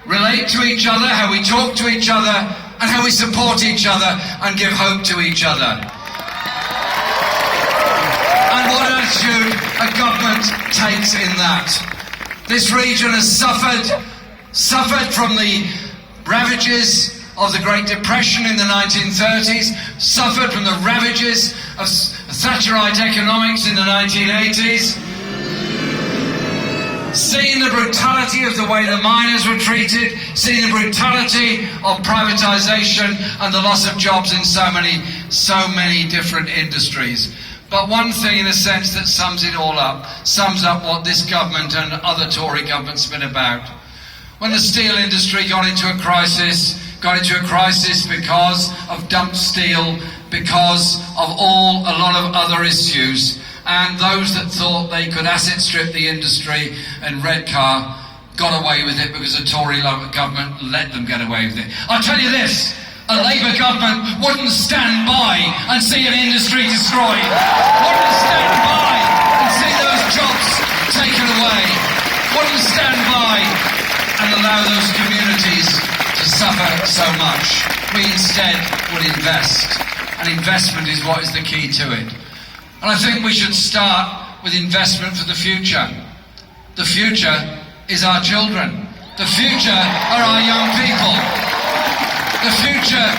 relate to each other, how we talk to each other, and how we support each other and give hope to each other. And what attitude a government takes in that. This region has suffered from the ravages of the Great Depression in the 1930s, suffered from the ravages of Thatcherite economics in the 1980s, seen the brutality of the way the miners were treated, seen the brutality of privatisation and the loss of jobs in so many different industries. But one thing, in a sense, that sums it all up, sums up what this government and other Tory governments have been about. When the steel industry got into a crisis because of dumped steel, because of a lot of other issues, and those that thought they could asset strip the industry and Redcar got away with it because a Tory government let them get away with it. I'll tell you this, a Labour government wouldn't stand by and see an industry destroyed, wouldn't stand by and see those jobs taken away, wouldn't stand by and allow those communities to suffer so much. We instead would invest, and investment is what is the key to it. And I think we should start with investment for the future. The future is our children. The future are our young people. The future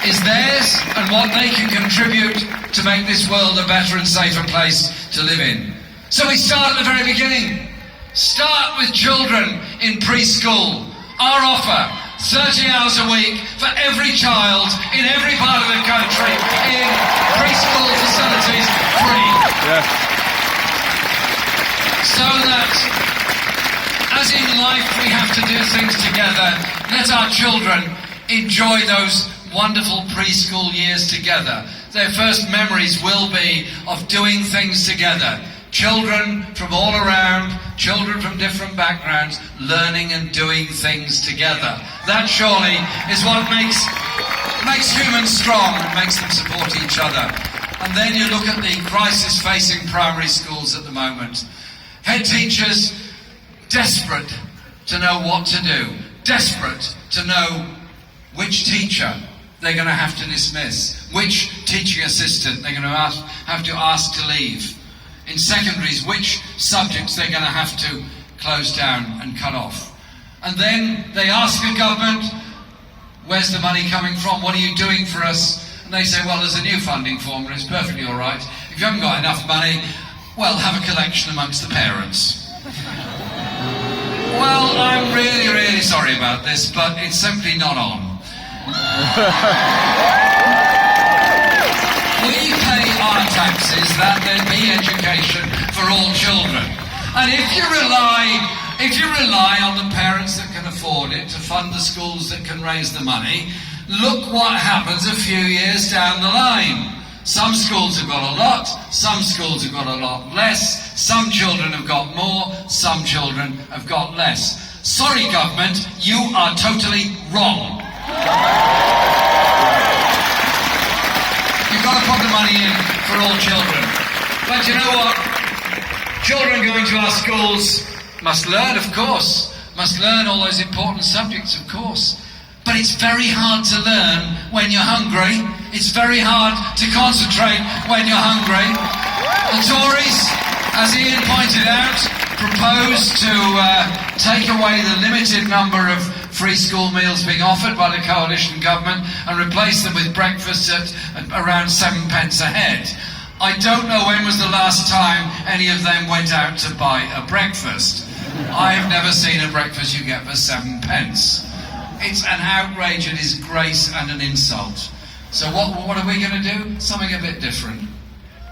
is theirs and what they can contribute to make this world a better and safer place to live in. So we start at the very beginning. Start with children in preschool. Our offer, 30 hours a week for every child in every part of the country in preschool facilities, free. Yeah. So that, as in life we have to do things together, let our children enjoy those wonderful preschool years together. Their first memories will be of doing things together. Children from all around, children from different backgrounds, learning and doing things together. That surely is what makes humans strong and makes them support each other. And then you look at the crisis facing primary schools at the moment. Head teachers desperate to know what to do, desperate to know which teacher they're going to have to dismiss, which teaching assistant they're going to have to ask to leave. In secondaries, which subjects they're going to have to close down and cut off. And then they ask the government, where's the money coming from? What are you doing for us? And they say, well, there's a new funding formula, it's perfectly all right. If you haven't got enough money, well, have a collection amongst the parents. Well, I'm really, really sorry about this, but it's simply not on. We pay our taxes that there be education for all children. And if you rely on the parents that can afford it to fund the schools that can raise the money, look what happens a few years down the line. Some schools have got a lot, some schools have got a lot less, some children have got more, some children have got less. Sorry, government, you are totally wrong. You've got to put the money in for all children. But you know what? Children going to our schools must learn, of course. Must learn all those important subjects, of course. But it's very hard to learn when you're hungry. It's very hard to concentrate when you're hungry. The Tories, as Ian pointed out, proposed to take away the limited number of free school meals being offered by the coalition government and replace them with breakfast at around 7 pence a head. I don't know when was the last time any of them went out to buy a breakfast. I have never seen a breakfast you get for 7 pence. It's an outrage, a disgrace and an insult. So what are we going to do? Something a bit different.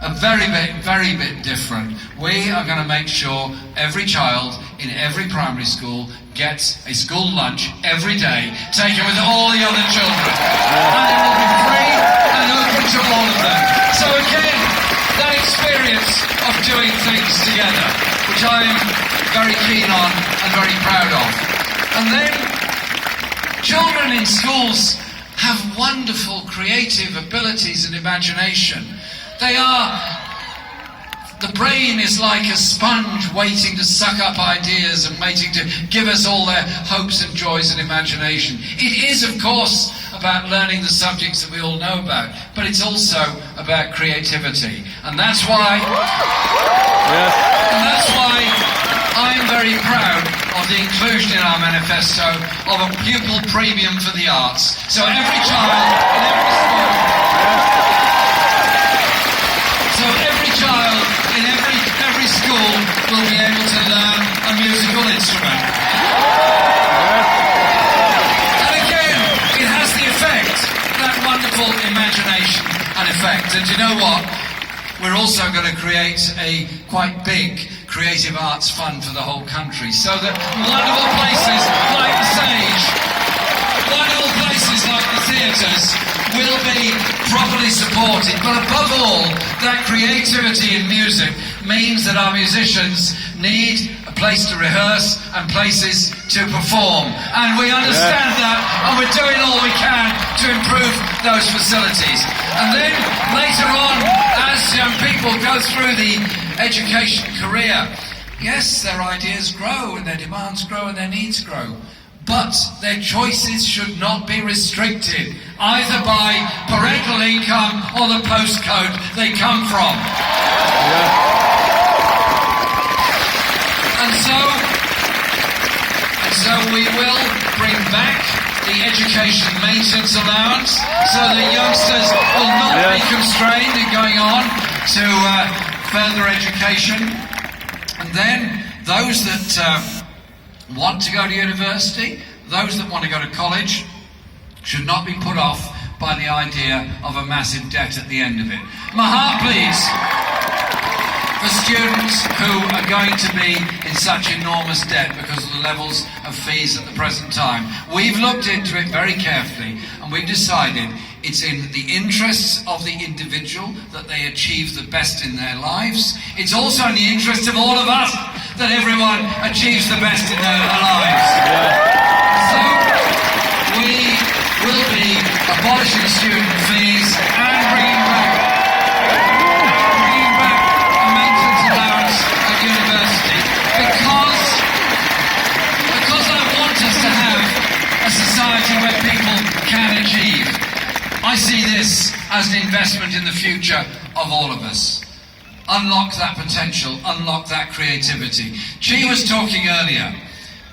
A very bit different. We are going to make sure every child in every primary school gets a school lunch every day, taken with all the other children. And it will be free and open to all of them. So again, that experience of doing things together, which I am very keen on and very proud of. And then, children in schools have wonderful creative abilities and imagination. the brain is like a sponge waiting to suck up ideas and waiting to give us all their hopes and joys and imagination. It is, of course, about learning the subjects that we all know about, but it's also about creativity. And that's why, I'm very proud of the inclusion in our manifesto of a pupil premium for the arts. So every child in every school, will be able to learn a musical instrument. And again, it has the effect, that wonderful imagination and effect. And you know what? We're also going to create a quite big creative arts fund for the whole country, so that wonderful places like the stage, wonderful places like the theatres will be properly supported. But above all, that creativity in music means that our musicians need a place to rehearse and places to perform. And we understand that, and we're doing all we can to improve those facilities. And then later on, as young people go through the education career, yes, their ideas grow and their demands grow and their needs grow. But their choices should not be restricted either by parental income or the postcode they come from. And so we will bring back the education maintenance allowance so that youngsters will not be constrained in going on to further education. And then those that want to go to university, those that want to go to college, should not be put off by the idea of a massive debt at the end of it. My heart bleeds for students who are going to be in such enormous debt because of the levels of fees at the present time. We've looked into it very carefully and we've decided it's in the interests of the individual that they achieve the best in their lives. It's also in the interest of all of us that everyone achieves the best in their lives. So we will be abolishing student fees and bringing back a maintenance allowance at university because I want us to have a society where people can achieve. I see this as an investment in the future of all of us. Unlock that potential, unlock that creativity. She was talking earlier,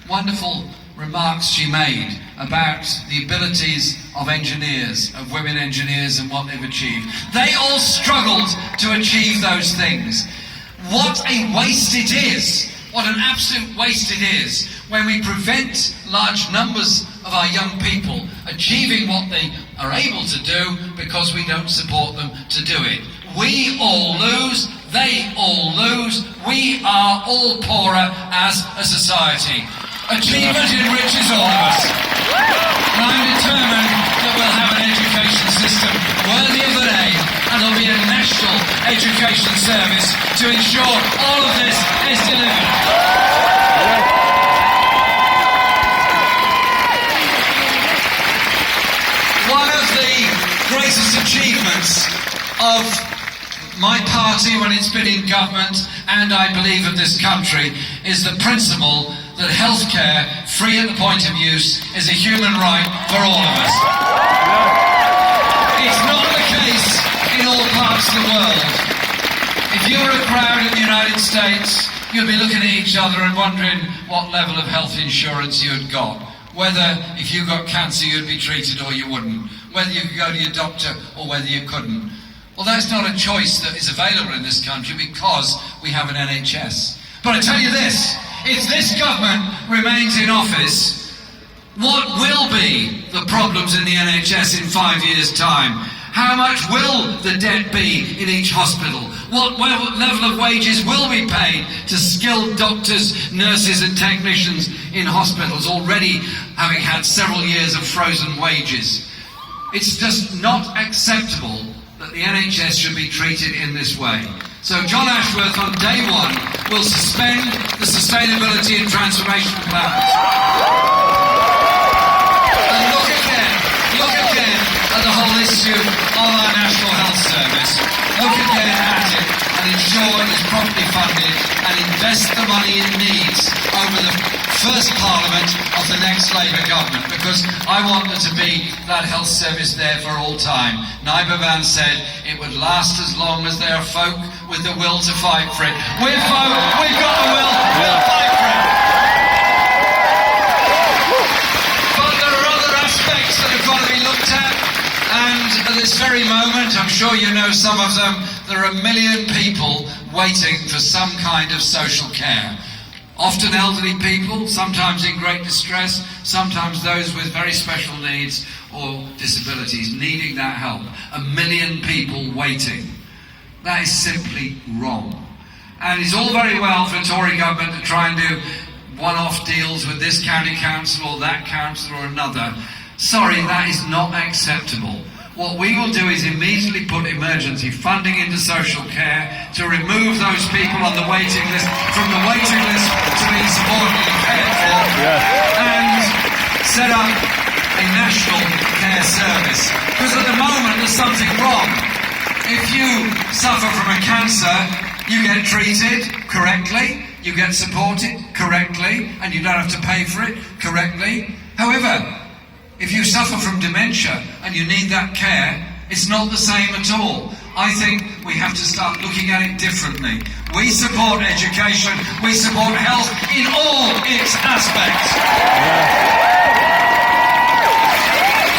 wonderful remarks she made about the abilities of engineers, of women engineers and what they've achieved. They all struggled to achieve those things. What a waste it is, what an absolute waste it is when we prevent large numbers of our young people achieving what they are able to do because we don't support them to do it. We all lose, they all lose, we are all poorer as a society. Achievement enriches all of us. And I'm determined that we'll have an education system worthy of the name, and there'll be a national education service to ensure all of this is delivered. One of the greatest achievements of my party when it's been in government, and I believe of this country, is the principle that healthcare, free at the point of use, is a human right for all of us. It's not the case in all parts of the world. If you were a crowd in the United States, you'd be looking at each other and wondering what level of health insurance you had got. Whether if you got cancer you'd be treated or you wouldn't. Whether you could go to your doctor or whether you couldn't. Well, that's not a choice that is available in this country because we have an NHS. But I tell you this, if this government remains in office, what will be the problems in the NHS in 5 years' time? How much will the debt be in each hospital? What level of wages will be paid to skilled doctors, nurses and technicians in hospitals already having had several years of frozen wages? It's just not acceptable that the NHS should be treated in this way. So John Ashworth on day one will suspend the sustainability and transformation plans. And look again at the whole issue of our National Health Service. Look again at it and ensure it is properly funded and invest the money it needs over the first Parliament of the next Labour government, because I want there to be that health service there for all time. Nijbovan said it would last as long as there are folk with the will to fight for it. We're folk, we've got the will, we'll fight for it. But there are other aspects that have got to be looked at, and at this very moment, I'm sure you know some of them, there are 1 million people waiting for some kind of social care. Often elderly people, sometimes in great distress, sometimes those with very special needs or disabilities needing that help. 1 million people waiting. That is simply wrong. And it's all very well for a Tory government to try and do one-off deals with this county council or that council or another. Sorry, that is not acceptable. What we will do is immediately put emergency funding into social care to remove those people on the waiting list from the waiting list to being supported and cared for, and set up a national care service. Because at the moment there's something wrong. If you suffer from a cancer, you get treated correctly, you get supported correctly, and you don't have to pay for it correctly. However, if you suffer from dementia and you need that care, it's not the same at all. I think we have to start looking at it differently. We support education, we support health in all its aspects.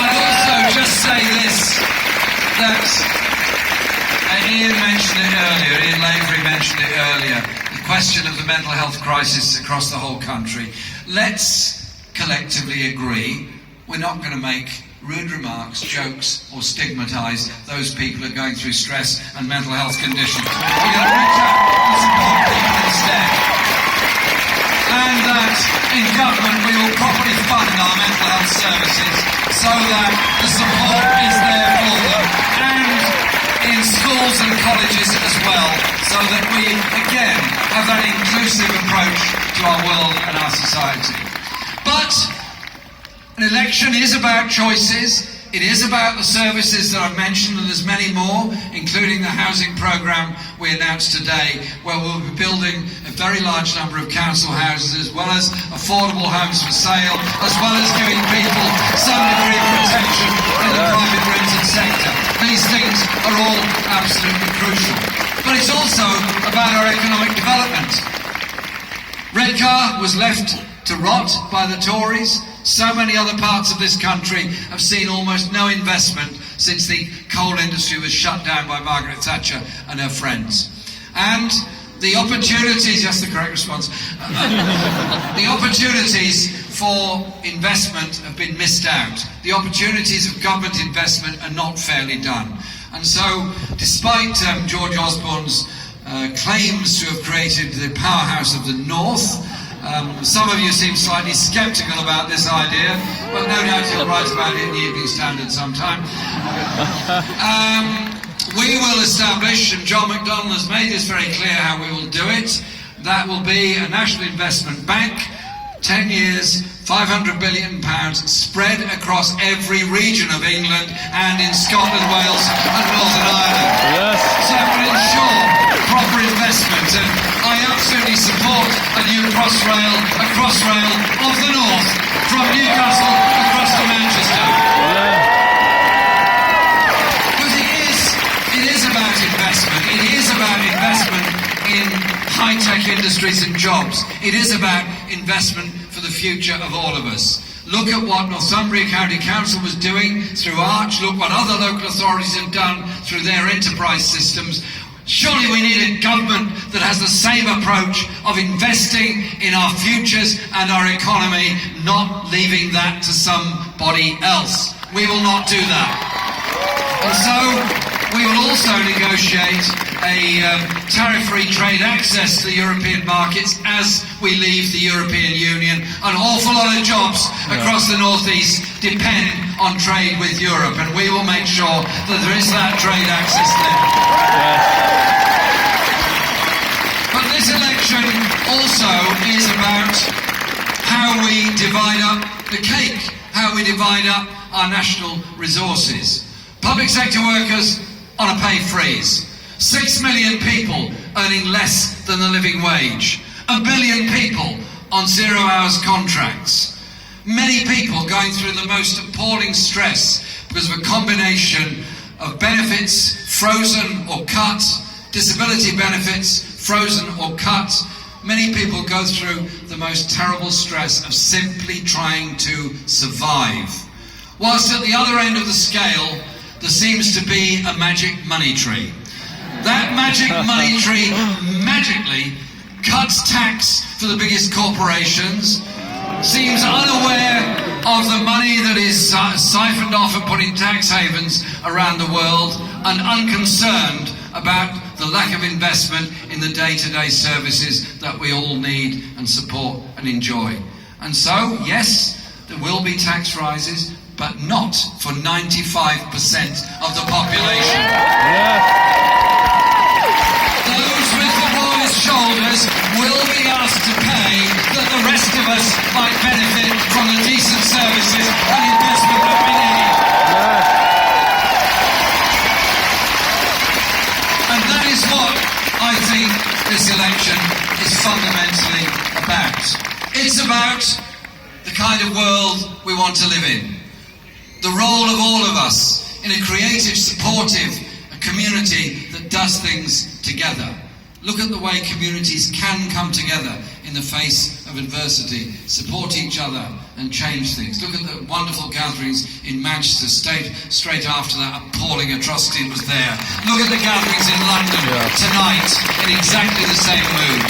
I'd also just say this, that Ian mentioned it earlier, Ian Lavery mentioned it earlier, the question of the mental health crisis across the whole country. Let's collectively agree we're not going to make rude remarks, jokes, or stigmatise those people who are going through stress and mental health conditions. We're going to reach out and support people instead. And that in government we will properly fund our mental health services so that the support is there for them, and in schools and colleges as well, so that we again have that inclusive approach to our world and our society. But an election is about choices. It is about the services that I've mentioned, and there's many more, including the housing programme we announced today, where we'll be building a very large number of council houses, as well as affordable homes for sale, as well as giving people some degree of protection in the private rented sector. These things are all absolutely crucial. But it's also about our economic development. Redcar was left to rot by the Tories. So many other parts of this country have seen almost no investment since the coal industry was shut down by Margaret Thatcher and her friends. And the opportunities, that's the correct response, the opportunities for investment have been missed out. The opportunities of government investment are not fairly done. And so, despite George Osborne's claims to have created the powerhouse of the North, some of you seem slightly sceptical about this idea, but no doubt he'll write about it in the Evening Standard sometime. We will establish, and John McDonnell has made this very clear how we will do it, that will be a national investment bank, 10 years, £500 billion, spread across every region of England and in Scotland, Wales and Northern Ireland. Yes. So it will ensure proper investment, and I absolutely support a new crossrail of the North, from Newcastle across to Manchester. Because it is about investment. It is about investment in high-tech industries and jobs. It is about investment for the future of all of us. Look at what Northumbria County Council was doing through Arch. Look what other local authorities have done through their enterprise systems. Surely we need a government that has the same approach of investing in our futures and our economy, not leaving that to somebody else. We will not do that. And so we will also negotiate a tariff-free trade access to the European markets as we leave the European Union. An awful lot of jobs across the North East depend on trade with Europe, and we will make sure that there is that trade access there. But this election also is about how we divide up the cake, how we divide up our national resources. Public sector workers on a pay freeze. 6 million people earning less than the living wage. 1 billion people on 0 hours contracts. Many people going through the most appalling stress because of a combination of benefits frozen or cut, disability benefits frozen or cut. Many people go through the most terrible stress of simply trying to survive. Whilst at the other end of the scale, there seems to be a magic money tree. That magic money tree magically cuts tax for the biggest corporations, seems unaware of the money that is siphoned off and put in tax havens around the world, and unconcerned about the lack of investment in the day-to-day services that we all need and support and enjoy. And so, yes, there will be tax rises, but not for 95% of the population. Those with the broadest shoulders will be asked to pay that the rest of us might benefit from the decent services and investment that we need. And that is what I think this election is fundamentally about. It's about the kind of world we want to live in. The role of all of us in a creative, supportive community that does things together. Look at the way communities can come together in the face of adversity, support each other and change things. Look at the wonderful gatherings in Manchester straight after that appalling atrocity was there. Look at the gatherings in London tonight in exactly the same mood.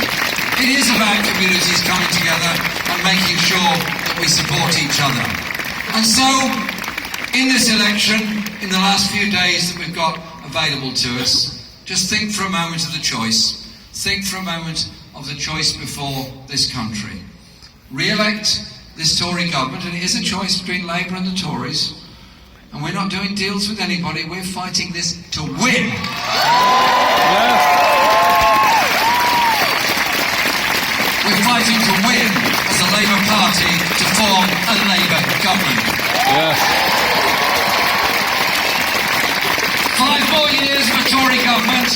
It is about communities coming together and making sure that we support each other. And so, in this election, in the last few days that we've got available to us, just think for a moment of the choice. Think for a moment of the choice before this country. Re-elect this Tory government, and it is a choice between Labour and the Tories. And we're not doing deals with anybody, we're fighting this to win. We're fighting to win as a Labour Party to form a Labour government. 5 more years of a Tory government,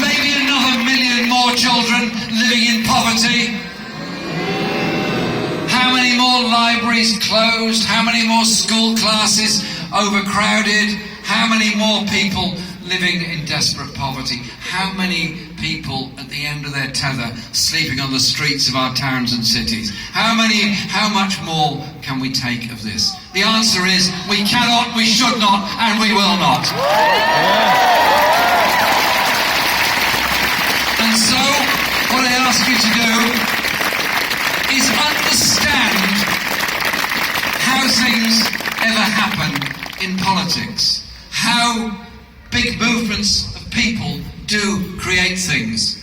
maybe another 1 million more children living in poverty. How many more libraries closed? How many more school classes overcrowded? How many more people living in desperate poverty? How many people at the end of their tether sleeping on the streets of our towns and cities? How much more can we take of this? The answer is we cannot, we should not, and we will not. And so, what I ask you to do is understand how things ever happen in politics. How big movements of people do create things.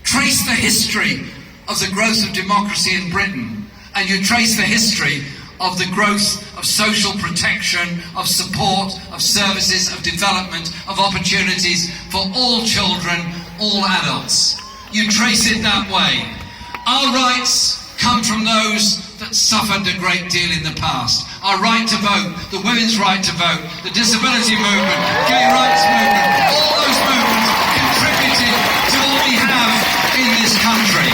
Trace the history of the growth of democracy in Britain, and you trace the history of the growth of social protection, of support, of services, of development, of opportunities for all children, all adults. You trace it that way. Our rights come from those that suffered a great deal in the past. Our right to vote, the women's right to vote, the disability movement, gay rights movement, all those movements contributed to what we have in this country.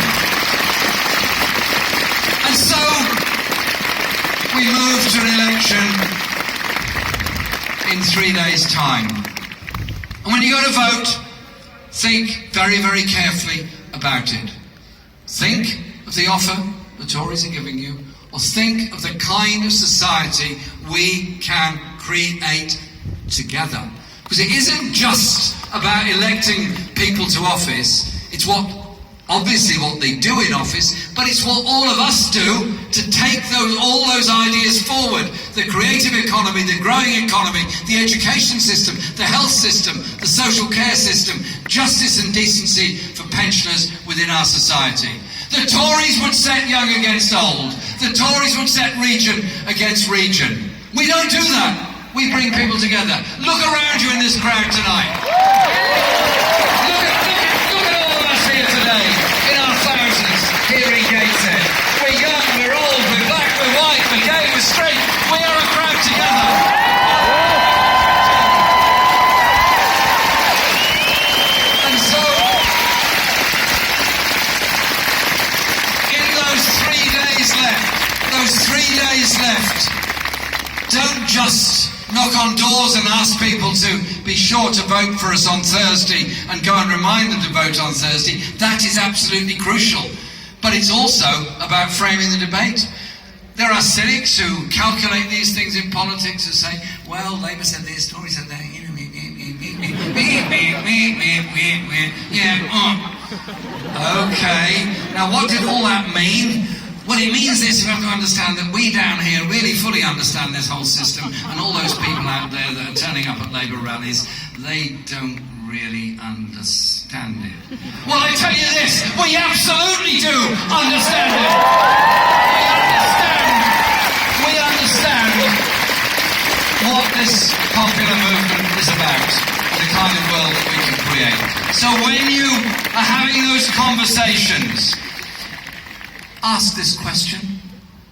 And so, we move to an election in 3 days' time. And when you go to vote, think very, very carefully about it. Think of the offer the Tories are giving you, or think of the kind of society we can create together. Because it isn't just about electing people to office, it's obviously what they do in office, but it's what all of us do to take all those ideas forward. The creative economy, the growing economy, the education system, the health system, the social care system, justice and decency for pensioners within our society. The Tories would set young against old. The Tories would set region against region. We don't do that. We bring people together. Look around you in this crowd tonight. Look at all of us here today, in our thousands, here in Gateshead. We're young, we're old, we're black, we're white, we're gay, we're straight. We are a crowd together. just knock on doors and ask people to be sure to vote for us on Thursday and go and remind them to vote on Thursday, that is absolutely crucial. But it's also about framing the debate. There are cynics who calculate these things in politics and say, well, Labour said this, Tory said that, okay, now what did all that mean? Well, it means this: we have to understand that we down here really fully understand this whole system, and all those people out there that are turning up at Labour rallies, they don't really understand it. Well, I tell you this, we absolutely do understand it. We understand what this popular movement is about, the kind of world that we can create. So when you are having those conversations, ask this question: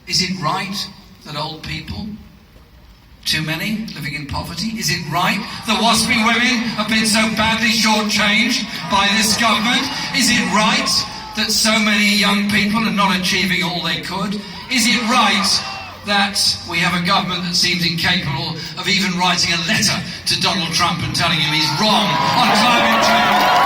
is it right that old people, too many, living in poverty? Is it right that waspy women have been so badly shortchanged by this government? Is it right that so many young people are not achieving all they could? Is it right that we have a government that seems incapable of even writing a letter to Donald Trump and telling him he's wrong on climate change?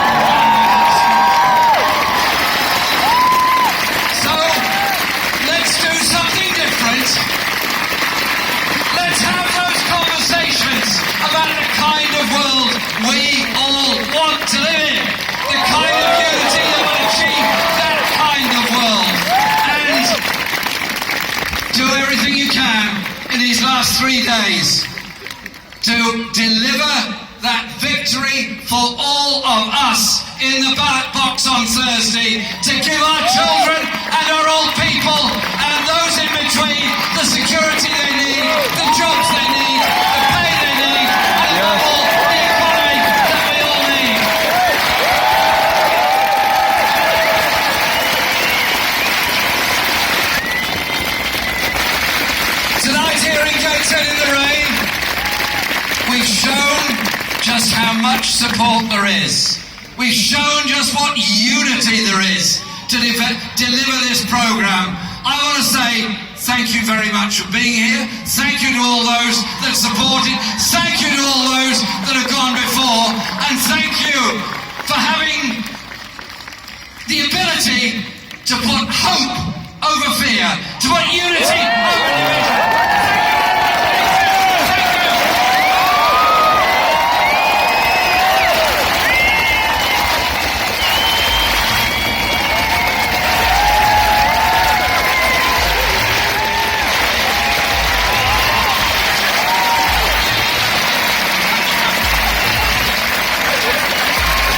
Let's have those conversations about the kind of world we all want to live in, the kind of unity that will achieve that kind of world, and do everything you can in these last 3 days to deliver that victory for all of us in the ballot box on Thursday, to give our children and our old people and those in between the security they need, the jobs they need, the pay they need, and above all, the economy that we all need. Tonight here in Gateshead in the rain, we've shown just how much support there is. We've shown just what unity there is to deliver this programme. I want to say thank you very much for being here. Thank you to all those that supported. Thank you to all those that have gone before. And thank you for having the ability to put hope over fear, to put unity over division.